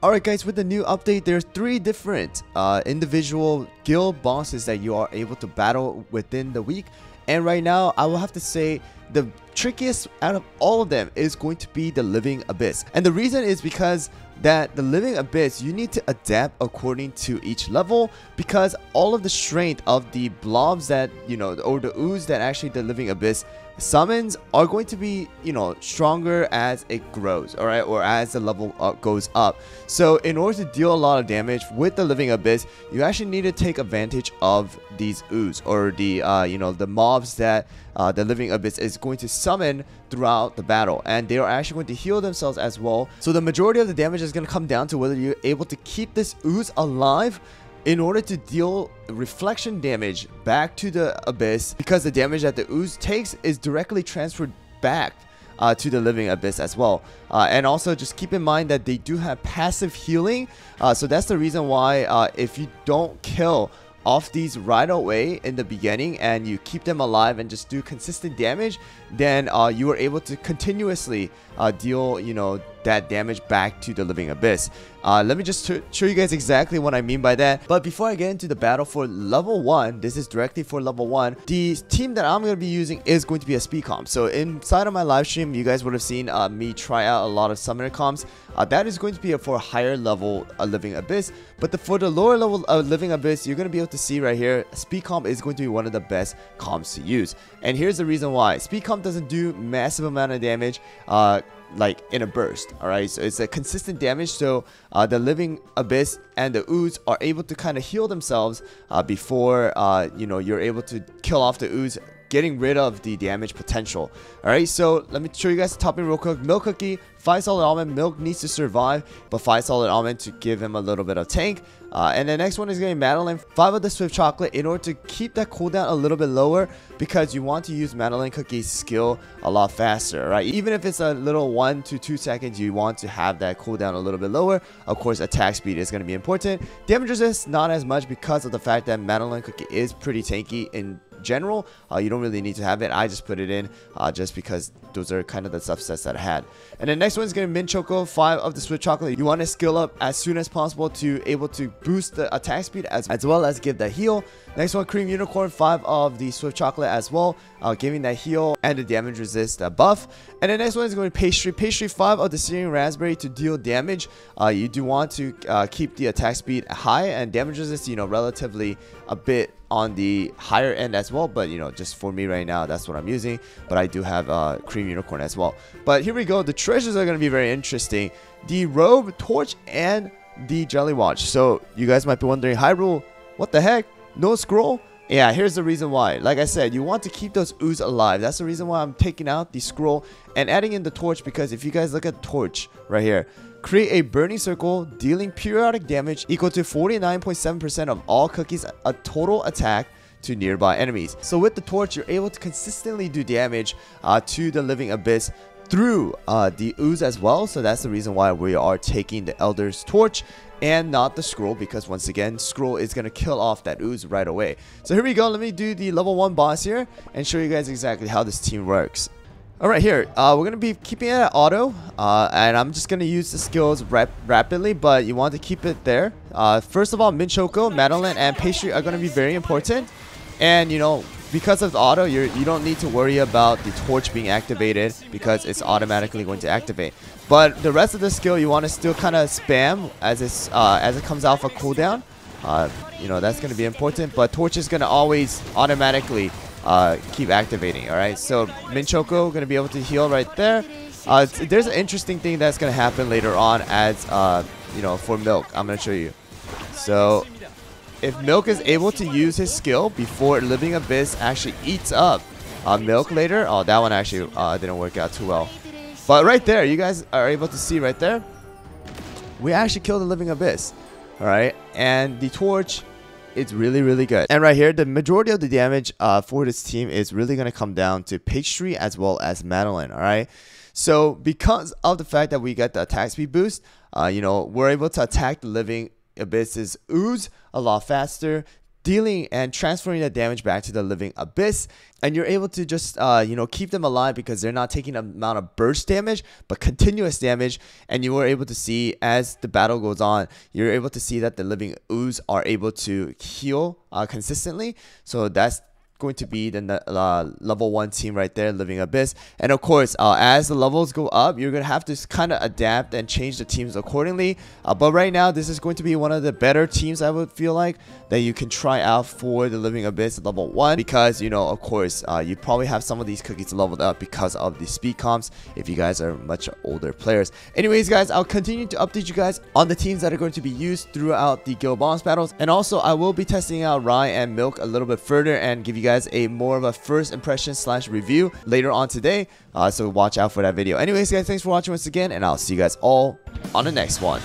Alright guys, with the new update, there's 3 different individual guild bosses that you are able to battle within the week. And right now, I will have to say the trickiest out of all of them is going to be the Living Abyss. And the reason is because that the Living Abyss, you need to adapt according to each level, because all of the strength of the blobs that, or the ooze that actually the Living Abyss summons are going to be, stronger as it grows, alright, or as the level goes up. So in order to deal a lot of damage with the Living Abyss, you actually need to take advantage of these ooze, or the the mobs that the Living Abyss is going to summon throughout the battle, and they are actually going to heal themselves as well. So the majority of the damage is going to come down to whether you're able to keep this ooze alive in order to deal reflection damage back to the Abyss, because the damage that the ooze takes is directly transferred back to the Living Abyss as well. And also just keep in mind that they do have passive healing, so that's the reason why if you don't kill off these right away in the beginning and you keep them alive and just do consistent damage, then you are able to continuously deal that damage back to the Living Abyss. Let me just show you guys exactly what I mean by that. But before I get into the battle for level 1, this is directly for level 1, the team that I'm going to be using is going to be a speed comp. So inside of my live stream, you guys would have seen me try out a lot of summoner comps. That is going to be for a higher level Living Abyss. But for the lower level Living Abyss, you're going to be able to see right here, speed comp is going to be one of the best comps to use. And here's the reason why. Speed comp doesn't do massive amount of damage like in a burst, alright? So it's a consistent damage, so the Living Abyss and the ooze are able to kind of heal themselves before you're able to kill off the ooze, getting rid of the damage potential. Alright, so let me show you guys the topping real quick. Milk Cookie, 5 solid almond. Milk needs to survive, but 5 solid almond to give him a little bit of tank. And the next one is getting Madeline, 5 of the Swift Chocolate, in order to keep that cooldown a little bit lower, because you want to use Madeline Cookie's skill a lot faster, right? Even if it's a little 1 to 2 seconds, you want to have that cooldown a little bit lower. Of course, attack speed is going to be important. Damage resist, not as much, because of the fact that Madeline Cookie is pretty tanky in general. You don't really need to have it. I just put it in just because those are kind of the subsets that I had. And the next one is getting Mint Choco, 5 of the Swift Chocolate. You want to skill up as soon as possible to able to boost the attack speed as well as give that heal. Next one, Cream Unicorn, 5 of the Swift Chocolate as well, giving that heal and the damage resist buff. And the next one is going to Pastry. Pastry, 5 of the Syrian Raspberry to deal damage. You do want to keep the attack speed high, and damage resist, relatively a bit on the higher end as well, but just for me right now, that's what I'm using. But I do have Cream Unicorn as well. But here we go, the treasures are going to be very interesting: the robe, torch, and the jelly watch. So you guys might be wondering, HyRool, what the heck, no scroll? Yeah, here's the reason why. Like I said, you want to keep those ooze alive. That's the reason why I'm taking out the scroll and adding in the torch, because if you guys look at torch right here, create a burning circle dealing periodic damage equal to 49.7% of all cookies, a total attack to nearby enemies. So with the torch, you're able to consistently do damage to the Living Abyss through the ooze as well. So that's the reason why we are taking the Elder's Torch and not the scroll, because once again, scroll is going to kill off that ooze right away. So here we go. Let me do the level 1 boss here and show you guys exactly how this team works. Alright, here, we're going to be keeping it at auto, and I'm just going to use the skills rapidly, but you want to keep it there. First of all, Mint Choco, Madeline, and Pastry are going to be very important. And, because of the auto, you don't need to worry about the torch being activated, because it's automatically going to activate. But the rest of the skill, you want to still kind of spam as it comes out for cooldown. That's going to be important, but torch is going to always automatically keep activating. Alright, so Mint Choco going to be able to heal right there. There's an interesting thing that's going to happen later on as for Milk. I'm going to show you. So if Milk is able to use his skill before Living Abyss actually eats up Milk later, that one actually didn't work out too well. But right there, you guys are able to see right there, we actually killed the Living Abyss. Alright, and the torch, it's really, really good. And right here, the majority of the damage for this team is really going to come down to Pastry as well as Madeline. Alright, so because of the fact that we get the attack speed boost, we're able to attack the Living Abyss's ooze a lot faster, dealing and transferring the damage back to the Living Abyss. And you're able to just, keep them alive because they're not taking an amount of burst damage, but continuous damage. And you were able to see as the battle goes on, you're able to see that the Living Ooze are able to heal consistently. So that's going to be the level 1 team right there, Living Abyss. And of course, as the levels go up, you're gonna have to kind of adapt and change the teams accordingly. But right now, this is going to be one of the better teams, I would feel like, that you can try out for the Living Abyss level 1, because of course, you probably have some of these cookies leveled up because of the speed comps if you guys are much older players. Anyways guys, I'll continue to update you guys on the teams that are going to be used throughout the guild boss battles, and also I will be testing out Rye and Milk a little bit further and give you guys a more of a first impression / review later on today, so watch out for that video. Anyways guys, thanks for watching once again, and I'll see you guys all on the next one.